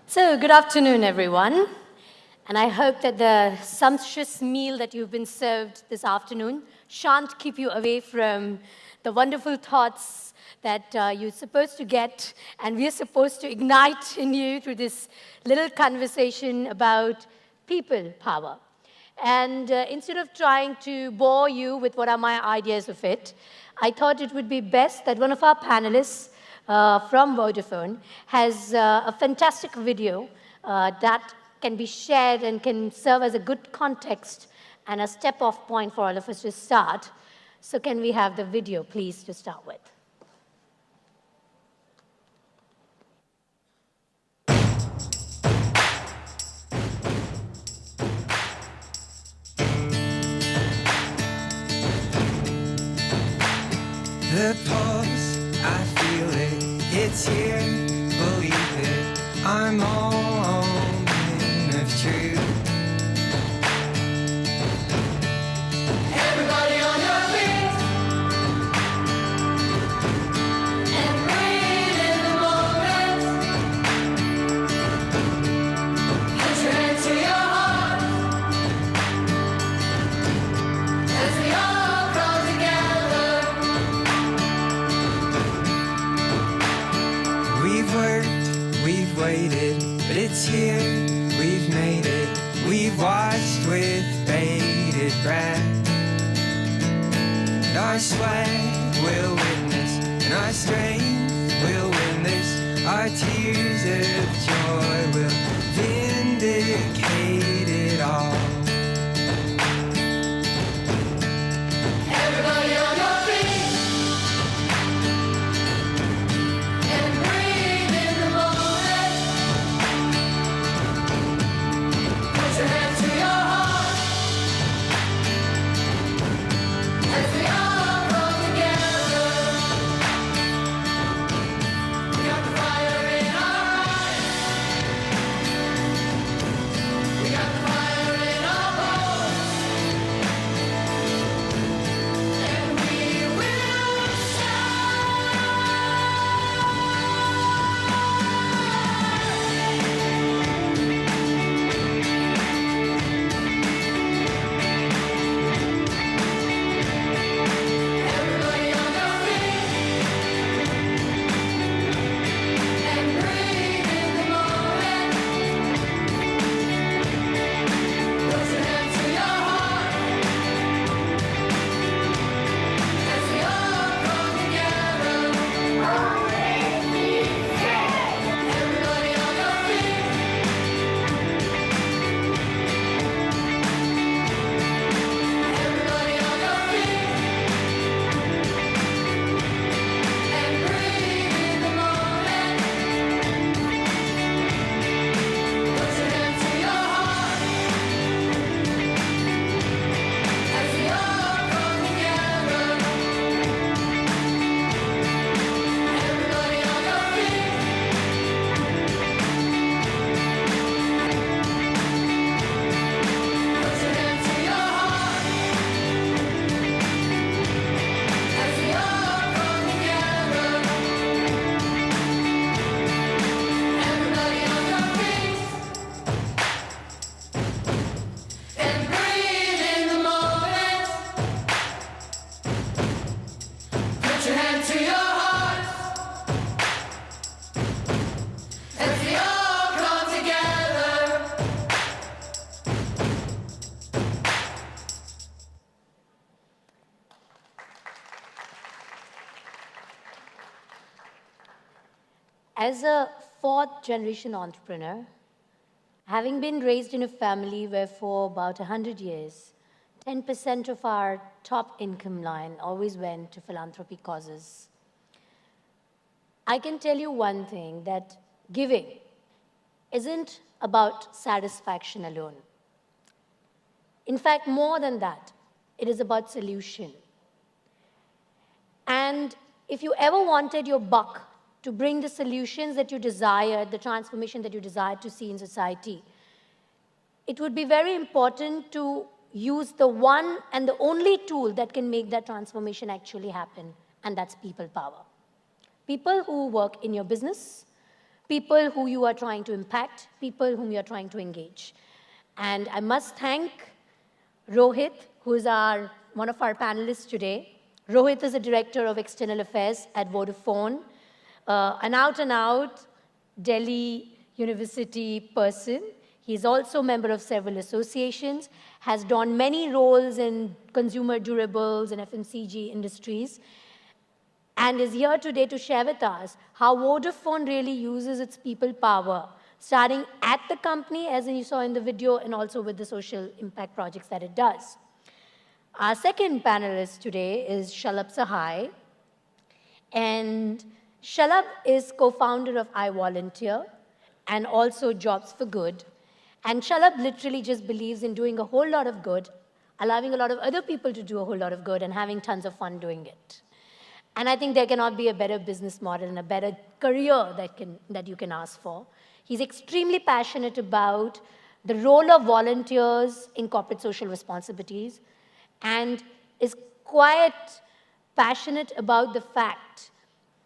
So, good afternoon, everyone. And I hope that the sumptuous meal that you've been served this afternoon shan't keep you away from the wonderful thoughts that you're supposed to get and we're supposed to ignite in you through this little conversation about people power. And instead of trying to bore you with what are my ideas of it, I thought it would be best that one of our panelists from Vodafone has a fantastic video that can be shared and can serve as a good context and a step-off point for all of us to start. So can we have the video, please, to start with? The pulse, I feel it, it's here, believe it, I'm all moment of truth. Everybody on your feet, and breathe in the moment. Put your hand to your heart, as we all come together. We've worked, we've waited, but it's here, we've made it. We've watched with bated breath. And our sweat will witness, and our strength will win this. Our tears of joy will vindicate it all. Everybody on your feet, and breathe in the moment. Put your hand to your heart, as we all come together. We got the fire in our eyes, we got the fire in our bones, and we will shine. Everybody on your feet, and breathe in the moment. Put your hand to your heart, as we all come together. Everybody on your feet, everybody on your feet, and breathe in the moment. Put your hand to your heart, as we all come together. Everybody on your feet, put your hand to your heart, as we all come together. Everybody on your feet, and breathe in the moment. Put your hand to your heart, as we all come together. As a fourth-generation entrepreneur, having been raised in a family where for about 100 years, 10% of our top income line always went to philanthropy causes, I can tell you one thing, that giving isn't about satisfaction alone. In fact, more than that, it is about solution. And if you ever wanted your buck to bring the solutions that you desired, the transformation that you desired to see in society, it would be very important to use the one and the only tool that can make that transformation actually happen, and that's people power. People who work in your business, people who you are trying to impact, people whom you are trying to engage. And I must thank Rohit, who is one of our panelists today. Rohit is the Director of External Affairs at Vodafone, an out-and-out Delhi University person. He's also a member of several associations, has done many roles in consumer durables and FMCG industries, and is here today to share with us how Vodafone really uses its people power, starting at the company, as you saw in the video, and also with the social impact projects that it does. Our second panelist today is Shalabh Sahai, and Shalabh is co-founder of iVolunteer and also Jobs for Good. And Shalabh literally just believes in doing a whole lot of good, allowing a lot of other people to do a whole lot of good, and having tons of fun doing it. And I think there cannot be a better business model and a better career that you can ask for. He's extremely passionate about the role of volunteers in corporate social responsibilities and is quite passionate about the fact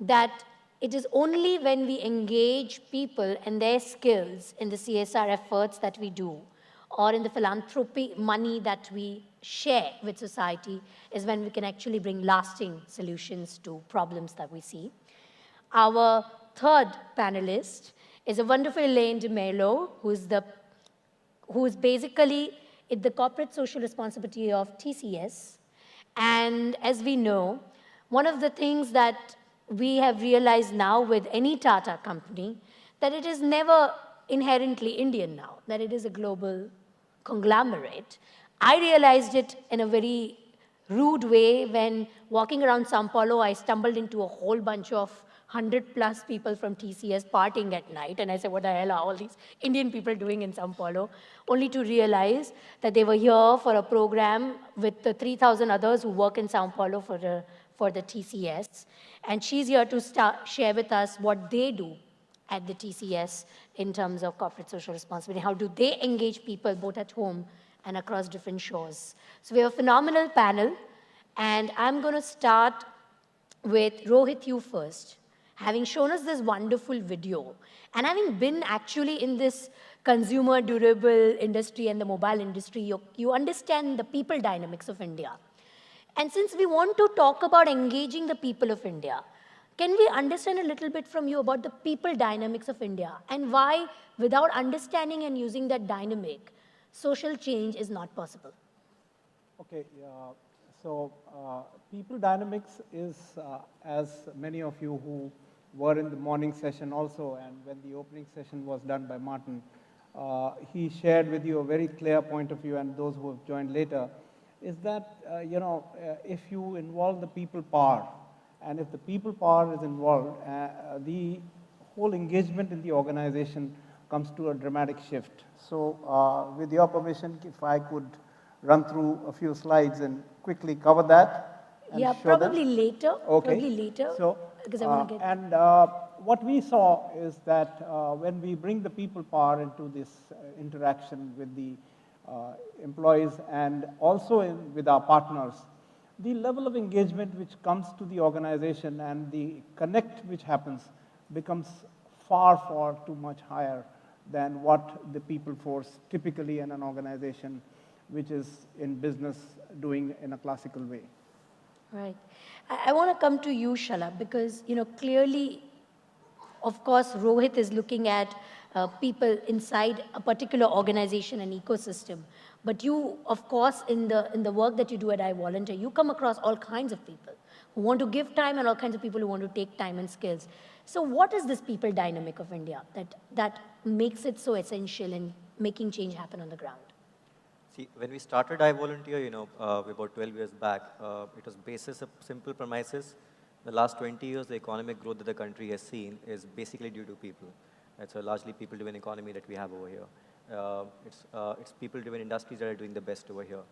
that it is only when we engage people and their skills in the CSR efforts that we do, or in the philanthropy money that we share with society, is when we can actually bring lasting solutions to problems that we see. Our third panelist is a wonderful Elaine de Mello, who is basically in the corporate social responsibility of TCS. And as we know, one of the things that we have realized now with any Tata company, that it is never inherently Indian now, that it is a global conglomerate. I realized it in a very rude way when walking around Sao Paulo, I stumbled into a whole bunch of 100+ people from TCS partying at night. And I said, what the hell are all these Indian people doing in Sao Paulo? Only to realize that they were here for a program with the 3,000 others who work in Sao Paulo for the TCS. And she's here to share with us what they do at the TCS in terms of corporate social responsibility. How do they engage people both at home and across different shores? So we have a phenomenal panel. And I'm going to start with Rohit, you first. Having shown us this wonderful video, and having been actually in this consumer durable industry and the mobile industry, you understand the people dynamics of India. And since we want to talk about engaging the people of India, can we understand a little bit from you about the people dynamics of India and why, without understanding and using that dynamic, social change is not possible? Okay, so people dynamics is, as many of you who were in the morning session also, and when the opening session was done by Martin, he shared with you a very clear point of view, and those who have joined later, is that, if you involve the people power, and if the people power is involved, the whole engagement in the organization comes to a dramatic shift. So with your permission, if I could run through a few slides and quickly cover that. And yeah, show probably them. later. Okay. Probably later. So, because I want to get. And what we saw is that when we bring the people power into this interaction with the employees and also with our partners, the level of engagement which comes to the organization and the connect which happens becomes far, far too much higher than what the people force typically in an organization which is in business doing in a classical way. Right. I want to come to you, Shalabh, because, clearly, of course, Rohit is looking at people inside a particular organization and ecosystem. But you, of course, in the work that you do at iVolunteer, you come across all kinds of people who want to give time and all kinds of people who want to take time and skills. So what is this people dynamic of India that makes it so essential in making change happen on the ground? See, when we started iVolunteer, about 12 years back, it was basis of simple premises. The last 20 years, the economic growth that the country has seen is basically due to people. It's a largely people-driven economy that we have over here. It's people-driven industries that are doing the best over here.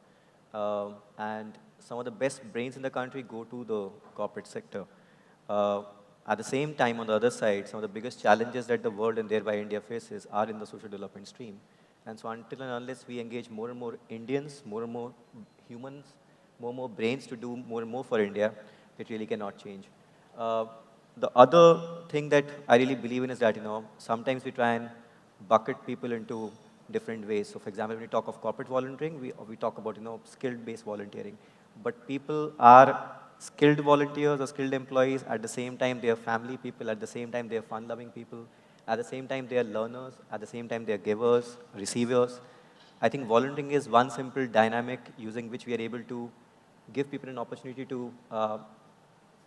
And some of the best brains in the country go to the corporate sector. At the same time, on the other side, some of the biggest challenges that the world and thereby India faces are in the social development stream. And so until and unless we engage more and more Indians, more and more humans, more and more brains to do more and more for India, it really cannot change. The other thing that I really believe in is that, sometimes we try and bucket people into different ways. So for example, when we talk of corporate volunteering, we talk about, skill-based volunteering. But people are skilled volunteers or skilled employees. At the same time, they are family people. At the same time, they are fun-loving people. At the same time, they are learners. At the same time, they are givers, receivers. I think volunteering is one simple dynamic using which we are able to give people an opportunity to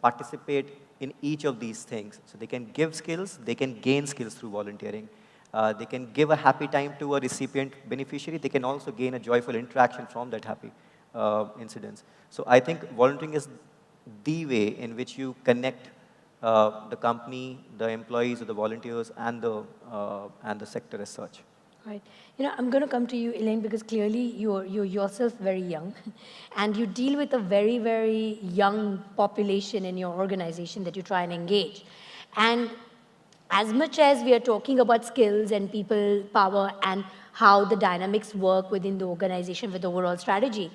participate in each of these things. So they can give skills, they can gain skills through volunteering. They can give a happy time to a recipient beneficiary. They can also gain a joyful interaction from that happy incidents. So I think volunteering is the way in which you connect the company, the employees, or the volunteers, and the sector as such. Right. I'm going to come to you, Elaine, because clearly you're yourself very young, and you deal with a very, very young population in your organization that you try and engage. And as much as we are talking about skills and people power and how the dynamics work within the organization with the overall strategy,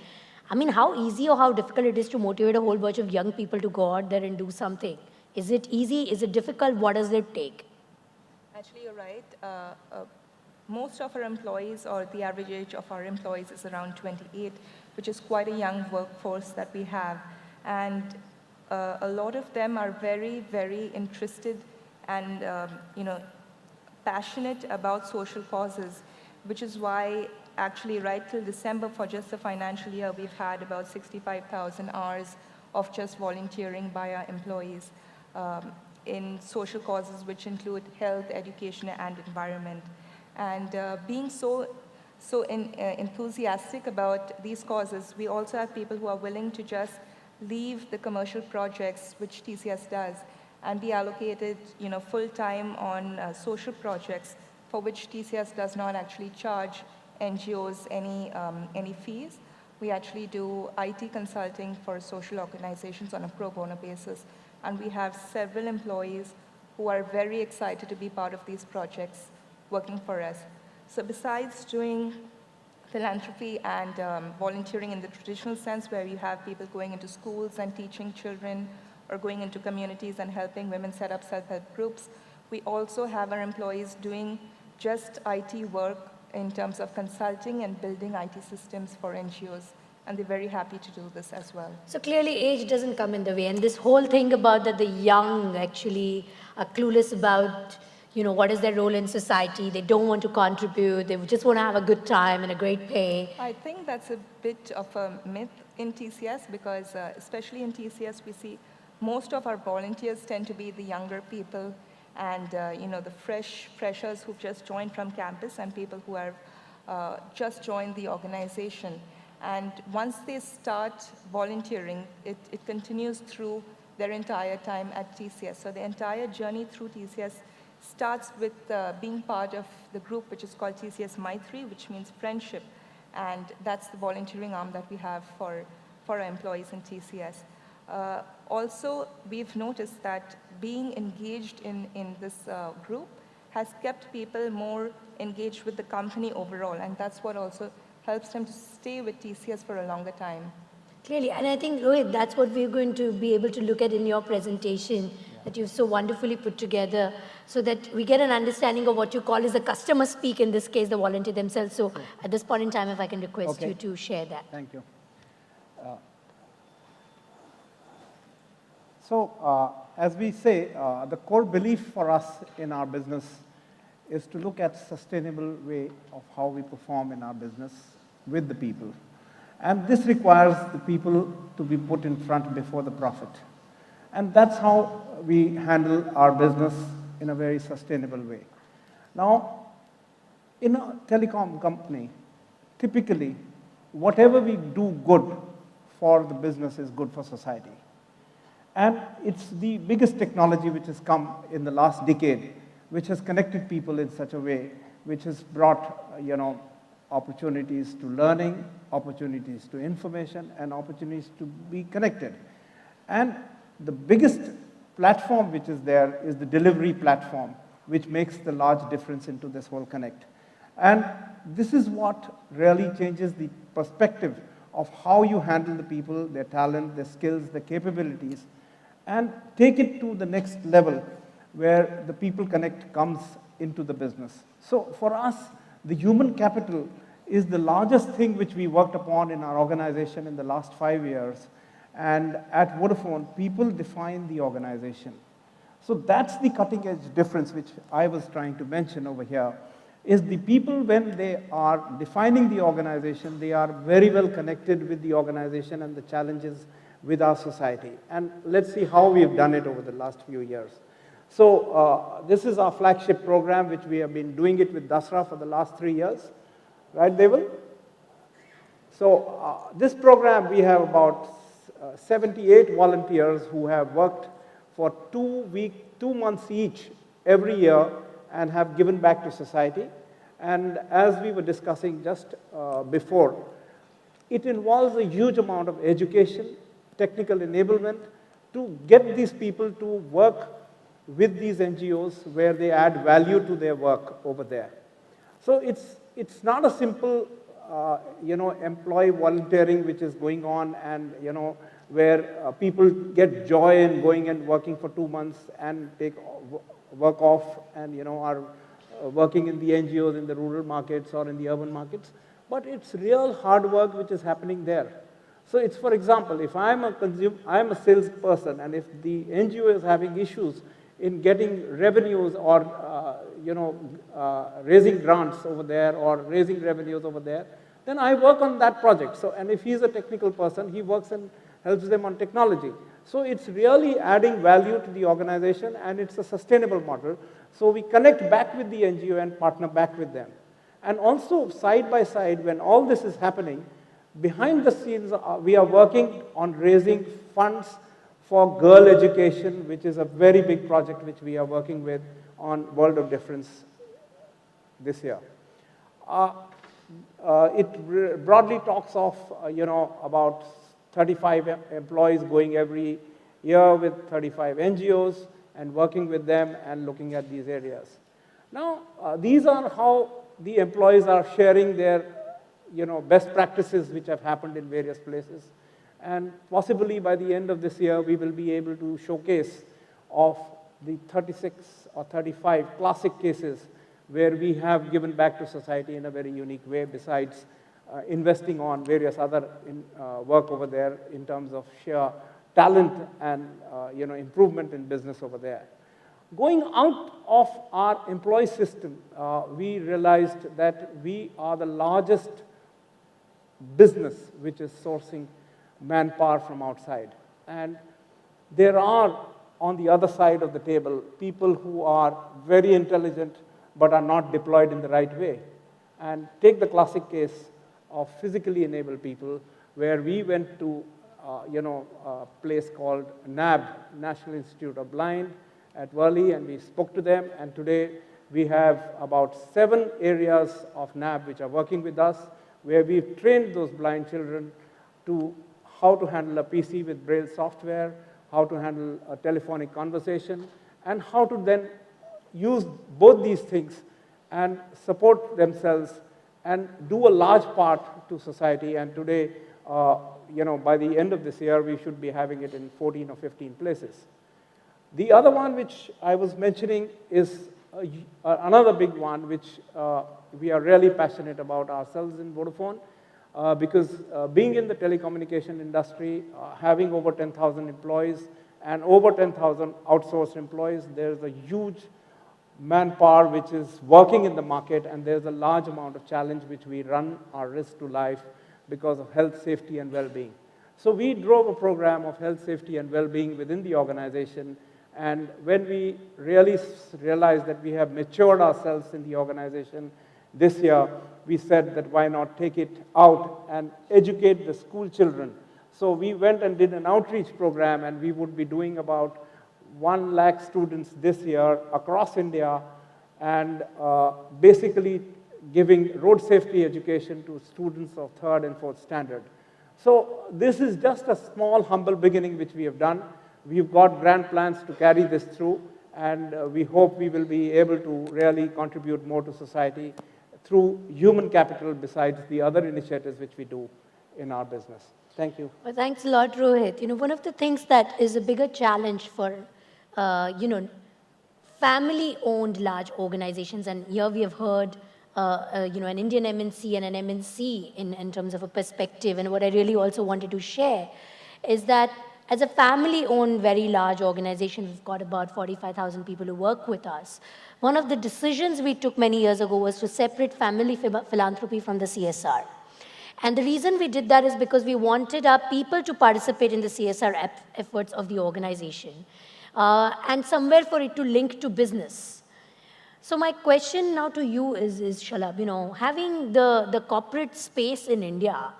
I mean, how easy or how difficult it is to motivate a whole bunch of young people to go out there and do something? Is it easy? Is it difficult? What does it take? Actually, you're right. Most of our employees, or the average age of our employees, is around 28, which is quite a young workforce that we have. And a lot of them are very, very interested and passionate about social causes, which is why actually right till December, for just the financial year, we've had about 65,000 hours of just volunteering by our employees in social causes, which include health, education, and environment. And being so enthusiastic about these causes, we also have people who are willing to just leave the commercial projects, which TCS does, and be allocated, full-time on social projects for which TCS does not actually charge NGOs any fees. We actually do IT consulting for social organizations on a pro bono basis, and we have several employees who are very excited to be part of these projects working for us. So besides doing philanthropy and volunteering in the traditional sense, where you have people going into schools and teaching children, or going into communities and helping women set up self-help groups, we also have our employees doing just IT work in terms of consulting and building IT systems for NGOs. And they're very happy to do this as well. So clearly age doesn't come in the way. And this whole thing about that the young actually are clueless about what is their role in society. They don't want to contribute. They just want to have a good time and a great pay. I think that's a bit of a myth in TCS, because especially in TCS, we see most of our volunteers tend to be the younger people and the freshers who've just joined from campus, and people who have just joined the organization. And once they start volunteering, it continues through their entire time at TCS. So the entire journey through TCS starts with being part of the group which is called TCS Maitri, which means friendship. And that's the volunteering arm that we have for our employees in TCS. Also, we've noticed that being engaged in this group has kept people more engaged with the company overall, and that's what also helps them to stay with TCS for a longer time. Clearly, and I think, Rohit, that's what we're going to be able to look at in your presentation that you've so wonderfully put together, so that we get an understanding of what you call is the customer speak, in this case, the volunteer themselves. So at this point in time, if I can request you to share that. Thank you. As we say, the core belief for us in our business is to look at sustainable way of how we perform in our business with the people. And this requires the people to be put in front before the profit. And that's how we handle our business in a very sustainable way. Now, in a telecom company, typically, whatever we do good for the business is good for society. And it's the biggest technology which has come in the last decade, which has connected people in such a way, which has brought, opportunities to learning, opportunities to information, and opportunities to be connected. And the biggest platform which is there is the delivery platform, which makes the large difference into this whole connect. And this is what really changes the perspective of how you handle the people, their talent, their skills, their capabilities. and take it to the next level where the people connect comes into the business. So for us, the human capital is the largest thing which we worked upon in our organization in the last 5 years. And at Vodafone, people define the organization. So that's the cutting edge difference which I was trying to mention over here, is the people when they are defining the organization, they are very well connected with the organization and the challenges with our society. And let's see how we've done it over the last few years. So this is our flagship program, which we have been doing it with Dasra for the last 3 years. Right, Deval? So this program, we have about 78 volunteers who have worked for 2 months each every year and have given back to society. And as we were discussing just before, it involves a huge amount of education, technical enablement to get these people to work with these NGOs where they add value to their work over there. So it's not a simple, employee volunteering which is going on and, where people get joy in going and working for 2 months and take work off and, are working in the NGOs in the rural markets or in the urban markets. But it's real hard work which is happening there. So it's, for example, if I'm a salesperson, and if the NGO is having issues in getting revenues or, raising grants over there or raising revenues over there, then I work on that project. So, and if he's a technical person, he works and helps them on technology. So it's really adding value to the organization, and it's a sustainable model. So we connect back with the NGO and partner back with them. And also, side by side, when all this is happening, behind the scenes, we are working on raising funds for girl education, which is a very big project which we are working with on World of Difference this year. It broadly talks of, about 35 employees going every year with 35 NGOs and working with them and looking at these areas. Now, these are how the employees are sharing their, best practices which have happened in various places. And possibly by the end of this year, we will be able to showcase of the 36 or 35 classic cases where we have given back to society in a very unique way, besides investing on various other work over there in terms of sheer talent and improvement in business over there. Going out of our employee system, we realized that we are the largest business which is sourcing manpower from outside. And there are, on the other side of the table, people who are very intelligent but are not deployed in the right way. And take the classic case of physically enabled people, where we went to a place called NAB, National Institute of Blind, at Worli, and we spoke to them. And today we have about 7 areas of NAB which are working with us, where we've trained those blind children to how to handle a PC with Braille software, how to handle a telephonic conversation, and how to then use both these things and support themselves and do a large part to society. And today, by the end of this year, we should be having it in 14 or 15 places. The other one which I was mentioning is another big one which we are really passionate about ourselves in Vodafone, because being in the telecommunication industry, having over 10,000 employees and over 10,000 outsourced employees, there's a huge manpower which is working in the market, and there's a large amount of challenge which we run our risk to life because of health, safety, and well-being. So we drove a program of health, safety, and well-being within the organization, and when we really realized that we have matured ourselves in the organization this year, we said that why not take it out and educate the school children. So we went and did an outreach program, and we would be doing about 1 lakh students this year across India, and basically giving road safety education to students of 3rd and 4th standard. So this is just a small, humble beginning which we have done. We've got grand plans to carry this through, and we hope we will be able to really contribute more to society through human capital besides the other initiatives which we do in our business. Thank you. Well, thanks a lot, Rohit. One of the things that is a bigger challenge for, family-owned large organizations, and here we have heard, an Indian MNC and an MNC in terms of a perspective, and what I really also wanted to share is that as a family-owned very large organization, we've got about 45,000 people who work with us. One of the decisions we took many years ago was to separate family philanthropy from the CSR. And the reason we did that is because we wanted our people to participate in the CSR efforts of the organization, and somewhere for it to link to business. So my question now to you is Shalabh, having the corporate space in India,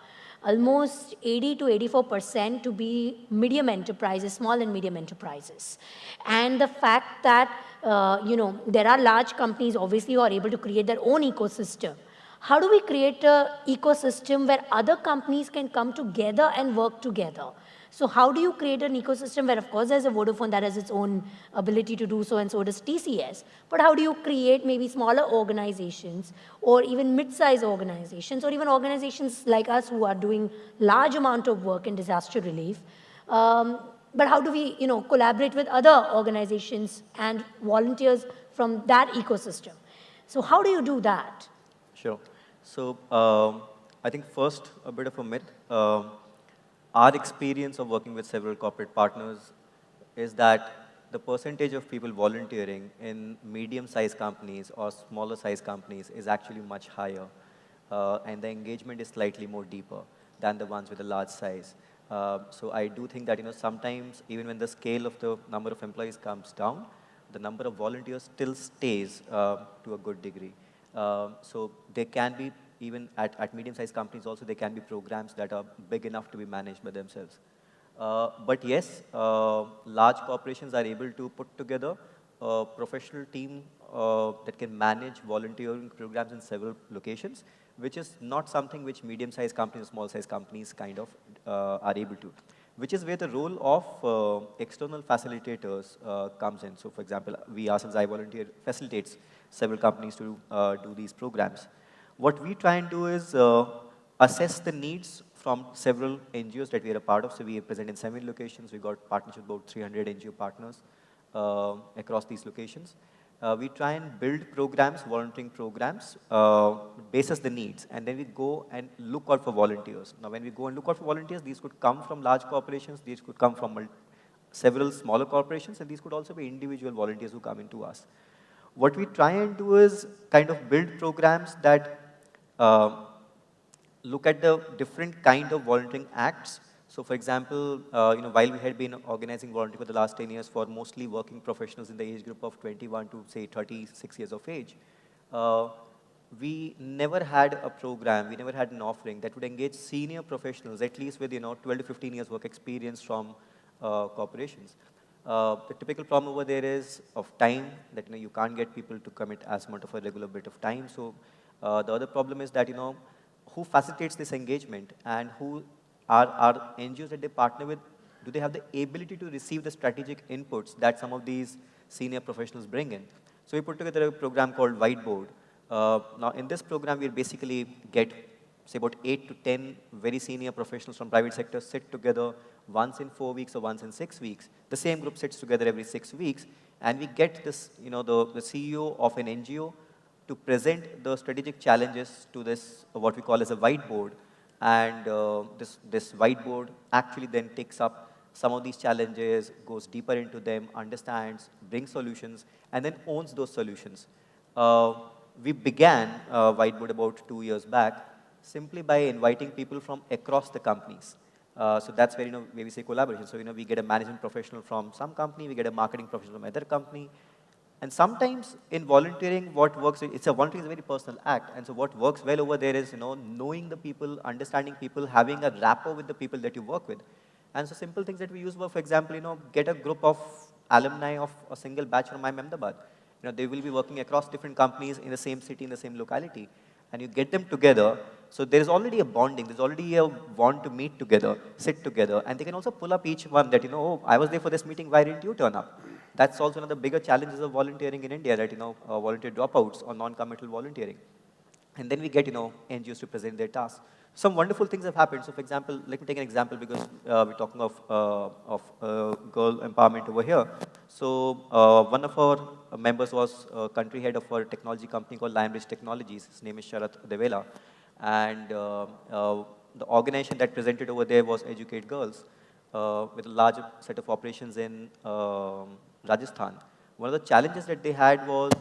almost 80 to 84% to be medium enterprises, small and medium enterprises. And the fact that, there are large companies obviously who are able to create their own ecosystem. How do we create an ecosystem where other companies can come together and work together? So how do you create an ecosystem where, of course, there's a Vodafone that has its own ability to do so, and so does TCS. But how do you create maybe smaller organizations or even mid-sized organizations or even organizations like us who are doing large amount of work in disaster relief? But how do we, collaborate with other organizations and volunteers from that ecosystem? So how do you do that? Sure. So I think first, a bit of a myth. Our experience of working with several corporate partners is that the percentage of people volunteering in medium-sized companies or smaller-sized companies is actually much higher, and the engagement is slightly more deeper than the ones with a large size. So I do think that sometimes even when the scale of the number of employees comes down, the number of volunteers still stays to a good degree. So there can be, even at medium-sized companies also, there can be programs that are big enough to be managed by themselves. But yes, large corporations are able to put together a professional team that can manage volunteering programs in several locations, which is not something which medium-sized companies or small-sized companies kind of are able to, which is where the role of external facilitators comes in. So for example, we ourselves, iVolunteer, facilitates several companies to do these programs. What we try and do is assess the needs from several NGOs that we are a part of. So we are present in 7 locations. We got partnerships with about 300 NGO partners across these locations. We try and build programs, volunteering programs, basis the needs, and then we go and look out for volunteers. Now, when we go and look out for volunteers, these could come from large corporations, these could come from several smaller corporations, and these could also be individual volunteers who come into us. What we try and do is kind of build programs that look at the different kind of volunteering acts. So for example, while we had been organizing volunteering for the last 10 years for mostly working professionals in the age group of 21 to say 36 years of age, we never had a program, we never had an offering that would engage senior professionals, at least with 12 to 15 years work experience from corporations. The typical problem over there is of time, that you can't get people to commit as much of a regular bit of time. So the other problem is that who facilitates this engagement, and who are NGOs that they partner with, do they have the ability to receive the strategic inputs that some of these senior professionals bring in? So we put together a program called Whiteboard. Now in this program, we basically get say about 8 to 10 very senior professionals from private sector sit together once in 4 weeks or once in 6 weeks. The same group sits together every 6 weeks, and we get this, the CEO of an NGO to present the strategic challenges to this, what we call as a whiteboard. And this whiteboard actually then takes up some of these challenges, goes deeper into them, understands, brings solutions, and then owns those solutions. We began Whiteboard about 2 years back simply by inviting people from across the companies. So that's where, where we say collaboration. So, we get a management professional from some company, we get a marketing professional from another company. And sometimes in volunteering, what works, volunteering is a very personal act. And so what works well over there is, knowing the people, understanding people, having a rapport with the people that you work with. And so simple things that we use were, for example, get a group of alumni of a single batch from IIM Ahmedabad. They will be working across different companies in the same city, in the same locality. And you get them together. So there is already a bonding. There's already a want to meet together, sit together. And they can also pull up each one that, oh, I was there for this meeting, why didn't you turn up? That's also one of the bigger challenges of volunteering in India, that, volunteer dropouts or non-committal volunteering. And then we get, NGOs to present their tasks. Some wonderful things have happened. So, for example, let me take an example because we're talking of girl empowerment over here. So, one of our members was country head of a technology company called Lionbridge Technologies. His name is Sharath Devela. And the organization that presented over there was Educate Girls with a large set of operations in Rajasthan. One of the challenges that they had was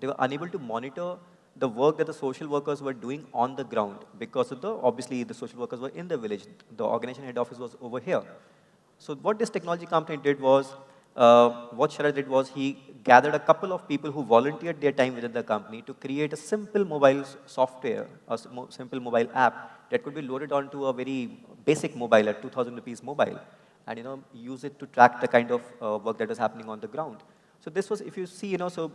they were unable to monitor the work that the social workers were doing on the ground because of obviously the social workers were in the village. The organization head office was over here. So what this technology company did was, what Sharad did was he gathered a couple of people who volunteered their time within the company to create a simple mobile software, simple mobile app that could be loaded onto a very basic mobile at 2,000 rupees mobile and use it to track the kind of work that was happening on the ground. So this was, if you see, so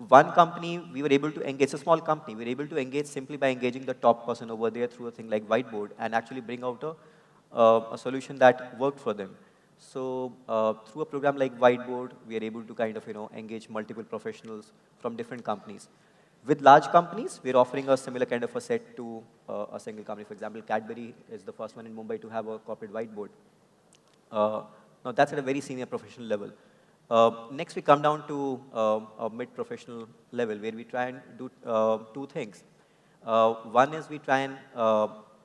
one company, we were able to engage, a small company, we were able to engage simply by engaging the top person over there through a thing like whiteboard and actually bring out a solution that worked for them. So through a program like Whiteboard, we are able to kind of, engage multiple professionals from different companies. With large companies, we're offering a similar kind of a set to a single company. For example, Cadbury is the first one in Mumbai to have a corporate whiteboard. Now that's at a very senior professional level. Next, we come down to a mid-professional level where we try and do two things. One is we try and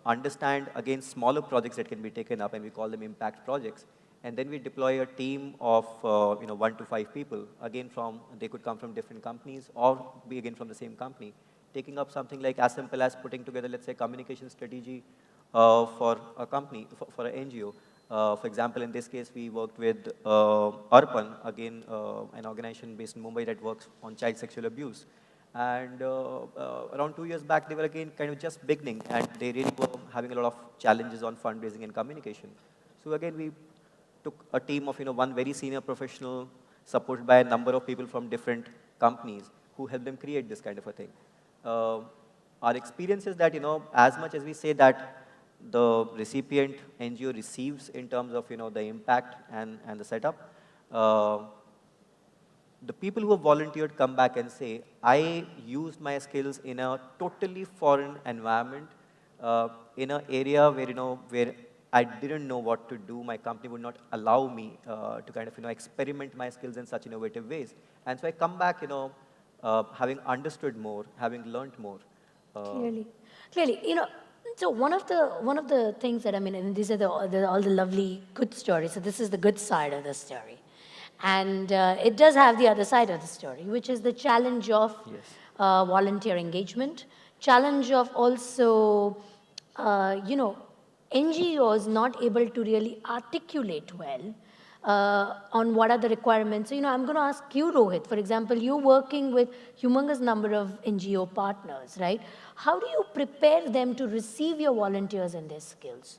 understand, again, smaller projects that can be taken up, and we call them impact projects. And then we deploy a team of 1 to 5 people. Again, they could come from different companies or be again from the same company, taking up something like as simple as putting together, let's say, communication strategy for a company, for an NGO. For example, in this case, we worked with Arpan, again, an organization based in Mumbai that works on child sexual abuse. And around 2 years back, they were again kind of just beginning, and they really were having a lot of challenges on fundraising and communication. So again, we took a team of one very senior professional, supported by a number of people from different companies who helped them create this kind of a thing. Our experience is that as much as we say that the recipient NGO receives in terms of the impact and the setup, the people who have volunteered come back and say, I used my skills in a totally foreign environment, in an area where I didn't know what to do. My company would not allow me to kind of experiment my skills in such innovative ways. And so I come back having understood more, having learned more. Clearly, so one of the things that and these are all the lovely good stories. So this is the good side of the story, and it does have the other side of the story, which is the challenge of volunteer engagement, challenge of also NGOs not able to really articulate well on what are the requirements. So, I'm going to ask you, Rohit, for example, you're working with humongous number of NGO partners, right? How do you prepare them to receive your volunteers and their skills?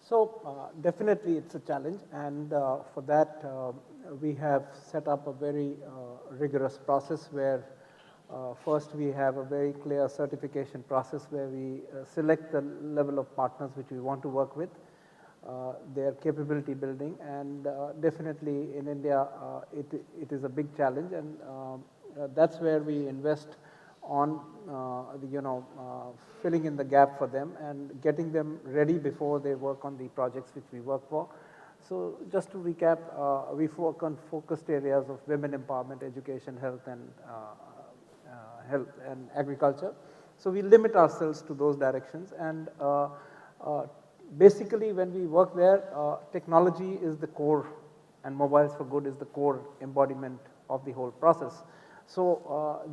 So definitely it's a challenge, and for that we have set up a very rigorous process where first we have a very clear certification process where we select the level of partners which we want to work with, their capability building, and definitely in India it is a big challenge, and that's where we invest on filling in the gap for them and getting them ready before they work on the projects which we work for. So just to recap, we work on focused areas of women empowerment, education, health and agriculture. So we limit ourselves to those directions, and basically when we work there, technology is the core, and Mobiles for Good is the core embodiment of the whole process. So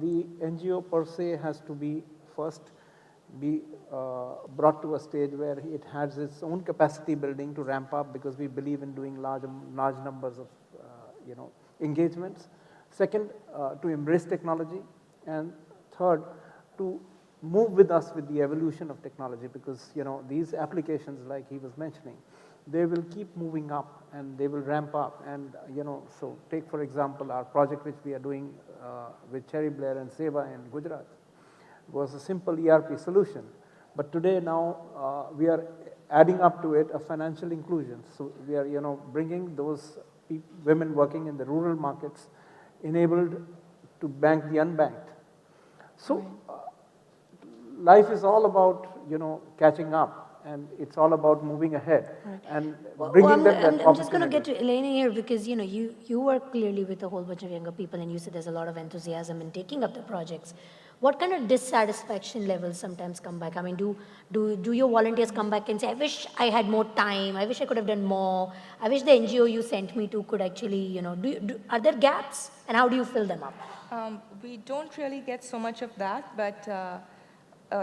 the NGO per se has to be first brought to a stage where it has its own capacity building to ramp up, because we believe in doing large numbers of engagements. Second, to embrace technology, and third, to move with us with the evolution of technology, because these applications, like he was mentioning, they will keep moving up and they will ramp up. And so take for example our project which we are doing with Cherry Blair and Seva in Gujarat was a simple ERP solution, but today now we are adding up to it a financial inclusion. So we are bringing those women working in the rural markets enabled to bank the unbanked. So life is all about, catching up, and it's all about moving ahead and bringing them that I'm just going to opportunity. get to Elena here because, you work clearly with a whole bunch of younger people and you said there's a lot of enthusiasm in taking up the projects. What kind of dissatisfaction levels sometimes come back? I mean, do your volunteers come back and say, I wish I had more time, I wish I could have done more, I wish the NGO you sent me to could actually, are there gaps and how do you fill them up? We don't really get so much of that, but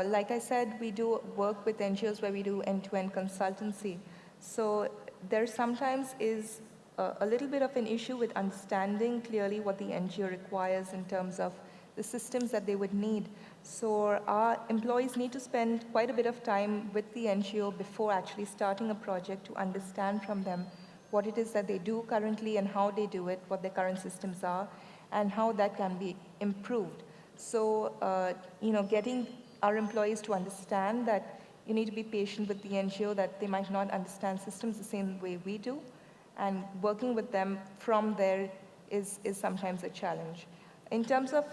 like I said, we do work with NGOs where we do end-to-end consultancy. So there sometimes is a little bit of an issue with understanding clearly what the NGO requires in terms of the systems that they would need. So our employees need to spend quite a bit of time with the NGO before actually starting a project to understand from them what it is that they do currently and how they do it, what their current systems are, and how that can be improved. So, getting our employees to understand that you need to be patient with the NGO, that they might not understand systems the same way we do, and working with them from there is sometimes a challenge. In terms of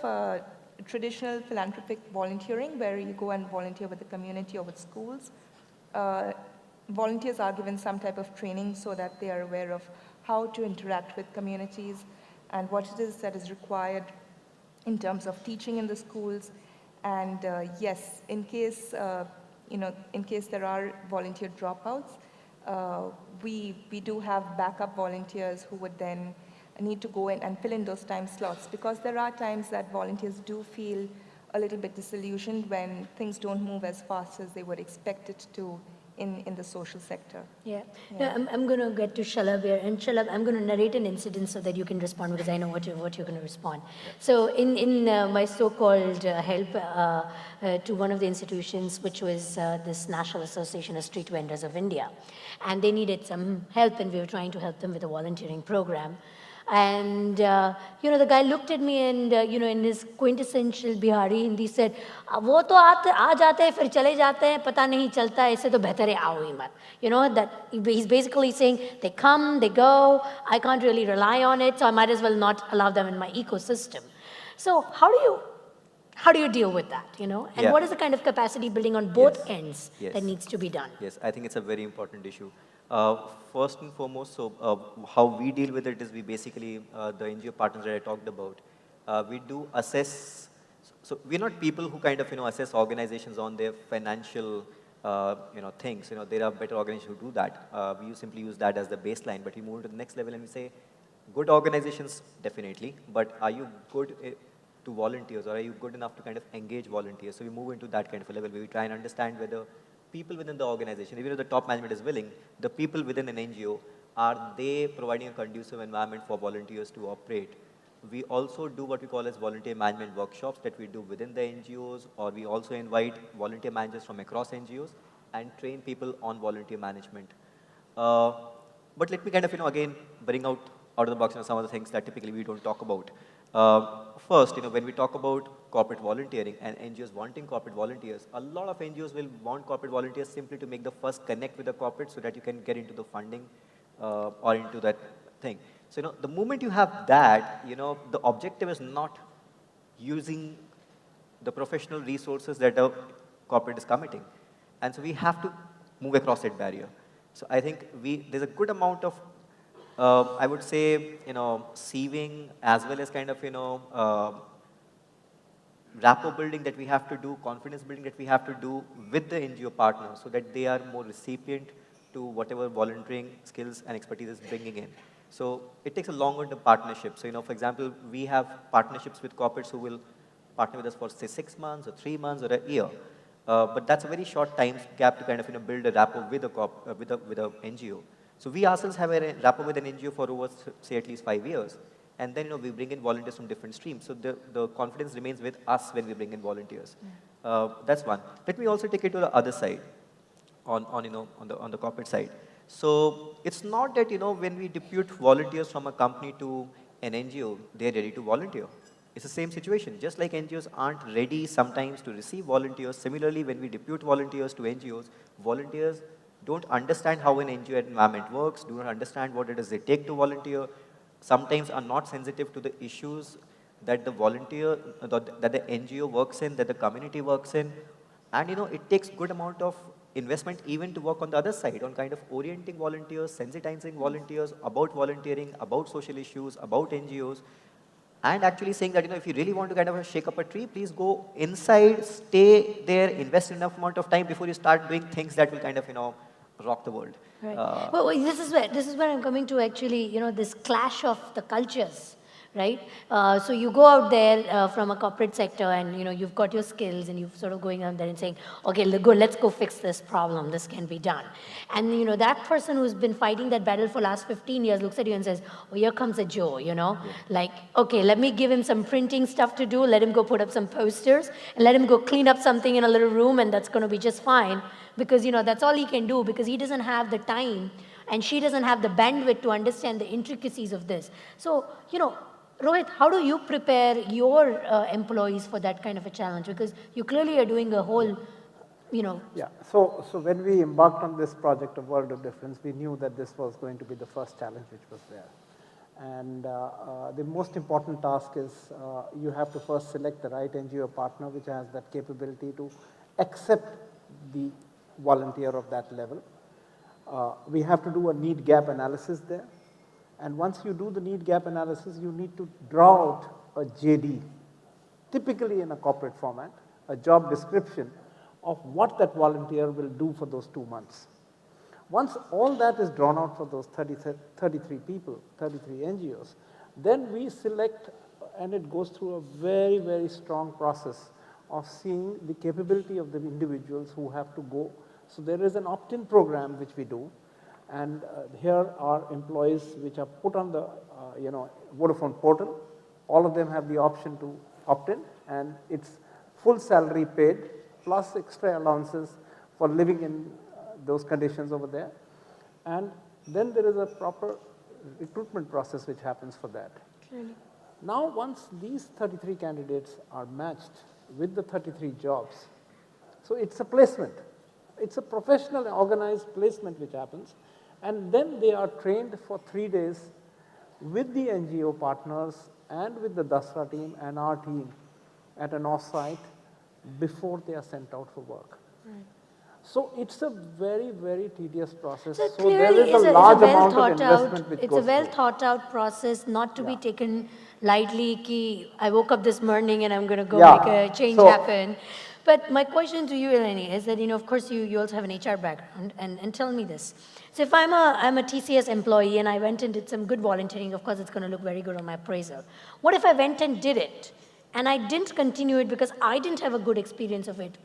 traditional philanthropic volunteering, where you go and volunteer with the community or with schools, volunteers are given some type of training so that they are aware of how to interact with communities and what it is that is required in terms of teaching in the schools. And yes, in case there are volunteer dropouts, we do have backup volunteers who would then need to go in and fill in those time slots, because there are times that volunteers do feel a little bit disillusioned when things don't move as fast as they would expect it to in the social sector. Yeah. No, I'm going to get to Shalabh here. And Shalabh, I'm going to narrate an incident so that you can respond because I know what you're going to respond. So in my so-called help to one of the institutions, which was this National Association of Street Vendors of India, and they needed some help and we were trying to help them with a volunteering program. And, the guy looked at me and, in his quintessential Bihari Hindi said, वो तो आ जाते हैं फिर चले जाते हैं पता नहीं चलता ऐसे तो बेहतर है आओ ही मत. That he's basically saying they come, they go, I can't really rely on it, so I might as well not allow them in my ecosystem. So how do you deal with that, And Yeah. what is the kind of capacity building on both Yes. ends Yes. that needs to be done? Yes, I think it's a very important issue. First and foremost, so how we deal with it is we basically, the NGO partners that I talked about, we do assess, so we're not people who kind of, assess organizations on their financial, things. There are better organizations who do that. We simply use that as the baseline, but we move to the next level and we say, good organizations, definitely, but are you good to volunteers, or are you good enough to kind of engage volunteers? So we move into that kind of a level where we try and understand whether people within the organization, even if the top management is willing, the people within an NGO, are they providing a conducive environment for volunteers to operate? We also do what we call as volunteer management workshops that we do within the NGOs, or we also invite volunteer managers from across NGOs and train people on volunteer management. But let me kind of, again, bring out of the box some of the things that typically we don't talk about. First, when we talk about corporate volunteering and NGOs wanting corporate volunteers, a lot of NGOs will want corporate volunteers simply to make the first connect with the corporate so that you can get into the funding or into that thing. So, the moment you have that, the objective is not using the professional resources that a corporate is committing. And so we have to move across that barrier. So I think there's a good amount of I would say, sieving as well as kind of, rapport building that we have to do, confidence building that we have to do with the NGO partners so that they are more recipient to whatever volunteering skills and expertise is bringing in. So it takes a longer-term partnership. So, for example, we have partnerships with corporates who will partner with us for, say, 6 months or 3 months or a year. But that's a very short time gap to kind of, build a rapport with a NGO. So we ourselves have a rapport with an NGO for over, say, at least 5 years. And then, we bring in volunteers from different streams. So the confidence remains with us when we bring in volunteers. That's one. Let me also take it to the other side, on the corporate side. So it's not that, when we depute volunteers from a company to an NGO, they're ready to volunteer. It's the same situation. Just like NGOs aren't ready sometimes to receive volunteers, similarly, when we depute volunteers to NGOs, volunteers don't understand how an NGO environment works, do not understand what it is they take to volunteer, sometimes are not sensitive to the issues that the volunteer, that the NGO works in, that the community works in. And it takes good amount of investment even to work on the other side, on kind of orienting volunteers, sensitizing volunteers about volunteering, about social issues, about NGOs, and actually saying that, if you really want to kind of shake up a tree, please go inside, stay there, invest enough amount of time before you start doing things that will kind of, rock the world. Right. Well, this is where I'm coming to actually, this clash of the cultures, right? So you go out there from a corporate sector, and you've got your skills, and you're sort of going out there and saying, okay, let's go fix this problem. This can be done. And that person who's been fighting that battle for last 15 years looks at you and says, oh, here comes a Joe, like, okay, let me give him some printing stuff to do. Let him go put up some posters, and let him go clean up something in a little room, and that's going to be just fine. Because, that's all he can do, because he doesn't have the time and she doesn't have the bandwidth to understand the intricacies of this. So, Rohit, how do you prepare your employees for that kind of a challenge? Because you clearly are doing a whole, Yeah, so when we embarked on this project of World of Difference, we knew that this was going to be the first challenge which was there. And the most important task is you have to first select the right NGO partner which has that capability to accept the volunteer of that level. We have to do a need gap analysis there. And once you do the need gap analysis, you need to draw out a JD, typically in a corporate format, a job description of what that volunteer will do for those 2 months. Once all that is drawn out for those 33 people, 33 NGOs, then we select, and it goes through a very, very strong process of seeing the capability of the individuals who have to go. So there is an opt-in program which we do, and here are employees which are put on the Vodafone portal. All of them have the option to opt in, and it's full salary paid plus extra allowances for living in those conditions over there. And then there is a proper recruitment process which happens for that. Clearly. Now once these 33 candidates are matched with the 33 jobs, so it's a placement. It's a professional organized placement which happens, and then they are trained for 3 days with the NGO partners and with the Dasra team and our team at an off-site before they are sent out for work. Right. So it's a very, very tedious process. So So there clearly is a large amount of investment which it's goes a well through. thought out process, not to be Yeah. taken lightly. Ki I woke up this morning and I'm going to go Yeah. make a change So- happen. But my question to you, Eleni, is that of course you also have an HR background, and tell me this. So if I'm a TCS employee and I went and did some good volunteering, of course it's going to look very good on my appraisal. What if I went and did it and I didn't continue it because I didn't have a good experience of it?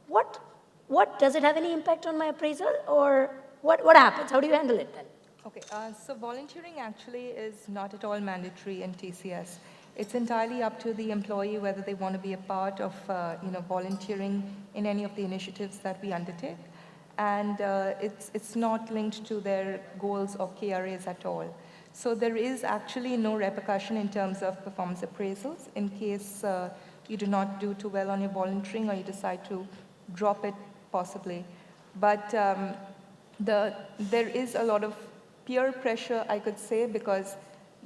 What does it have any impact on my appraisal, or what happens? How do you handle it then? Okay, so volunteering actually is not at all mandatory in TCS. It's entirely up to the employee whether they want to be a part of, volunteering in any of the initiatives that we undertake. And it's not linked to their goals or KRAs at all. So there is actually no repercussion in terms of performance appraisals in case you do not do too well on your volunteering or you decide to drop it possibly. But there is a lot of peer pressure, I could say, because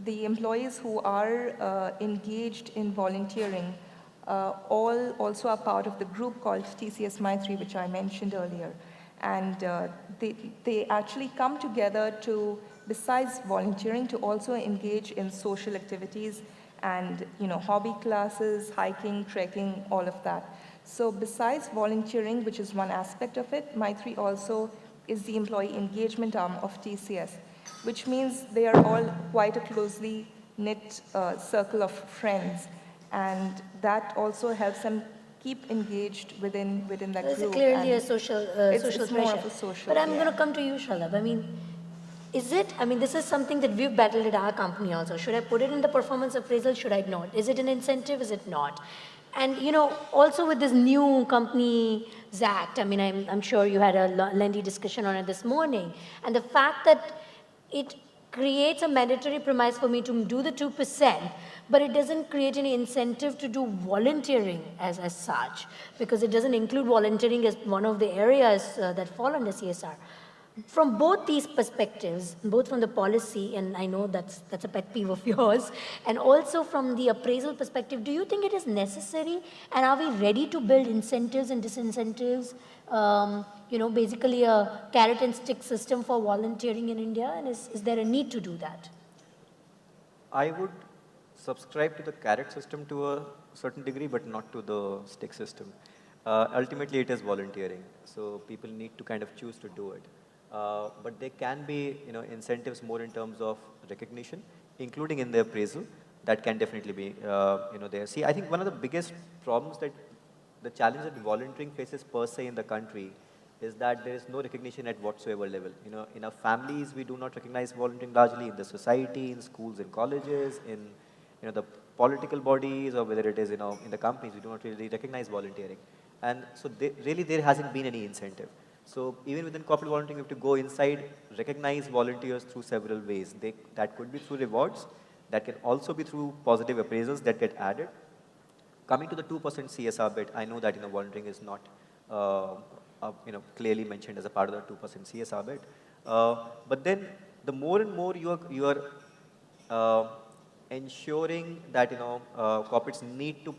the employees who are engaged in volunteering all also are part of the group called TCS Maitri, which I mentioned earlier. And they actually come together to, besides volunteering, to also engage in social activities and hobby classes, hiking, trekking, all of that. So besides volunteering, which is one aspect of it, Maitri also is the employee engagement arm of TCS, which means they are all quite a closely knit circle of friends. And that also helps them keep engaged within that It's group. clearly a And social it's pressure. more of a social, But I'm yeah. going to come to you, Shalabh. This is something that we've battled at our company also. Should I put it in the performance appraisal? Should I not? Is it an incentive? Is it not? And, also with this new company, Act, I'm sure you had a lengthy discussion on it this morning. And the fact that it creates a mandatory premise for me to do the 2%, but it doesn't create any incentive to do volunteering as such, because it doesn't include volunteering as one of the areas that fall under CSR. from both these perspectives, both from the policy, and I know that's a pet peeve of yours, and also from the appraisal perspective, do you think it is necessary, and are we ready to build incentives and disincentives, basically a carrot and stick system for volunteering in India, and is there a need to do that? I would subscribe to the carrot system to a certain degree, but not to the stick system. Ultimately, it is volunteering, so people need to kind of choose to do it. But there can be, incentives more in terms of recognition, including in the appraisal. That can definitely be, there. See, I think one of the biggest problems that the challenge that volunteering faces per se in the country is that there is no recognition at whatsoever level. In our families, we do not recognize volunteering largely, in the society, in schools and colleges, in the political bodies, or whether it is in the companies, we do not really recognize volunteering. And so really there hasn't been any incentive. So even within corporate volunteering, you have to go inside, recognize volunteers through several ways. That could be through rewards, that can also be through positive appraisals that get added. Coming to the 2% CSR bit, I know that volunteering is not clearly mentioned as a part of the 2% CSR bit. But then the more and more you are ensuring that corporates need to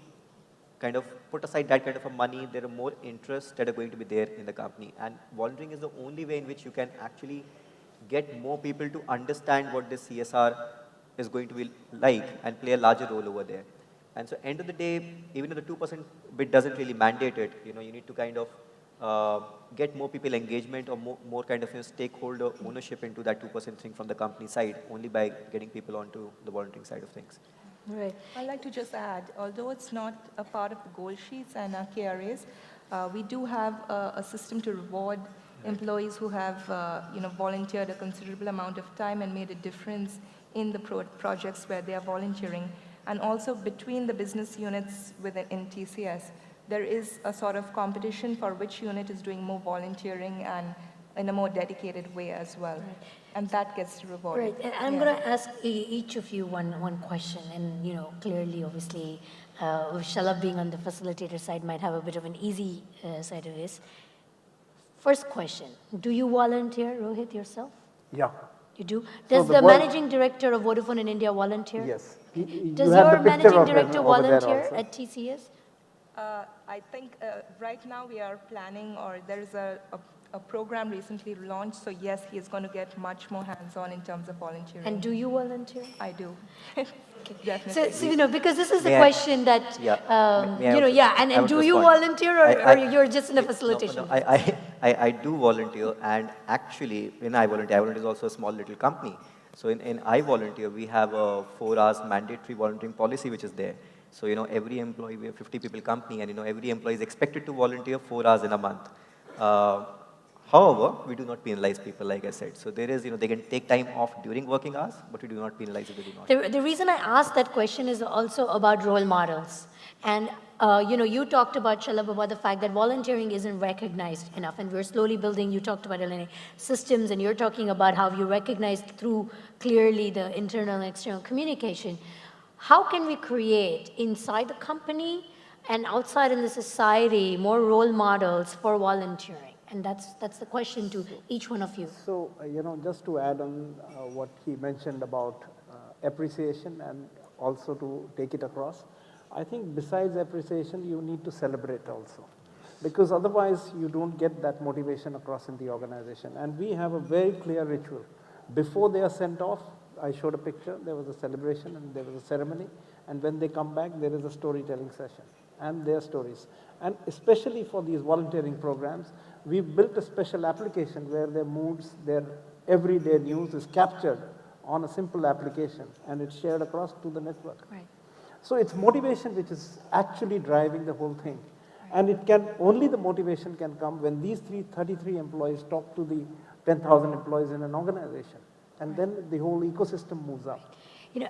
kind of put aside that kind of a money, there are more interests that are going to be there in the company. And volunteering is the only way in which you can actually get more people to understand what this CSR is going to be like and play a larger role over there. And so end of the day, even if the 2% bit doesn't really mandate it, you need to kind of get more people engagement or more kind of stakeholder ownership into that 2% thing from the company side, only by getting people onto the volunteering side of things. Right. I'd like to just add, although it's not a part of the goal sheets and our KRAs, we do have a system to reward employees who have volunteered a considerable amount of time and made a difference in the projects where they are volunteering. And also between the business units in TCS, there is a sort of competition for which unit is doing more volunteering and in a more dedicated way as well. Right. And that gets rewarded. Right, and I'm going to ask each of you one question, and clearly, obviously, Shalabh being on the facilitator side might have a bit of an easy side of this. First question, do you volunteer, Rohit, yourself? Yeah. You do? Does the managing director of Vodafone in India volunteer? Yes. Does your managing director volunteer at TCS? I think right now we are planning, or there is a program recently launched, so yes, he is going to get much more hands-on in terms of volunteering. And do you volunteer? I do. Definitely. So, because this is the question that, and do you respond? volunteer, or you're just in a facilitation? No, I do volunteer, and actually, when I volunteer is also a small little company. So in I volunteer, we have a 4 hours mandatory volunteering policy which is there. So, every employee, we have 50 people company, and, every employee is expected to volunteer 4 hours in a month. However, we do not penalize people, like I said. So there is, they can take time off during working hours, but we do not penalize if they do not. The reason I asked that question is also about role models. And, you talked about, Shalabh, about the fact that volunteering isn't recognized enough, and we're slowly building, you talked about Eleni, systems, and you're talking about how you recognize through clearly the internal and external communication. How can we create inside the company and outside in the society more role models for volunteering? And that's the question to each one of you. So, just to add on what he mentioned about appreciation and also to take it across, I think besides appreciation, you need to celebrate also. Because otherwise, you don't get that motivation across in the organization. And we have a very clear ritual. Before they are sent off, I showed a picture, there was a celebration and there was a ceremony. And when they come back, there is a storytelling session and their stories. And especially for these volunteering programs, we've built a special application where their moods, their everyday news is captured on a simple application and it's shared across to the network. Right. So it's motivation which is actually driving the whole thing. And only the motivation can come when these 33 employees talk to the 10,000 employees in an organization. And then the whole ecosystem moves up.